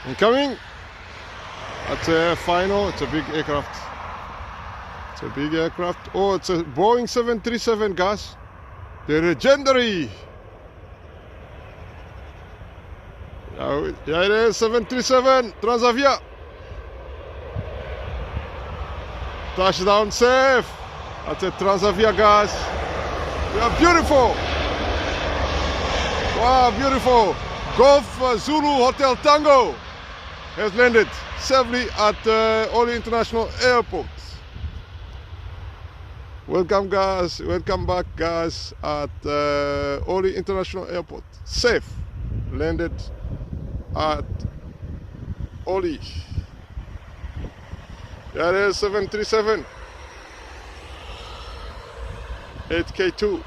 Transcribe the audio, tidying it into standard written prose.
Incoming. That's a final. It's a big aircraft. It's a big aircraft. Oh, it's a Boeing 737, guys. The legendary. Yeah, it is 737 Transavia. Touchdown safe. That's a Transavia, guys. Yeah, beautiful. Wow, beautiful. Golf Zulu Hotel Tango has landed safely at Orly International Airport. Welcome, guys. Welcome back, guys, at Orly International Airport. Safe. Landed at Orly. There is 737 8K2.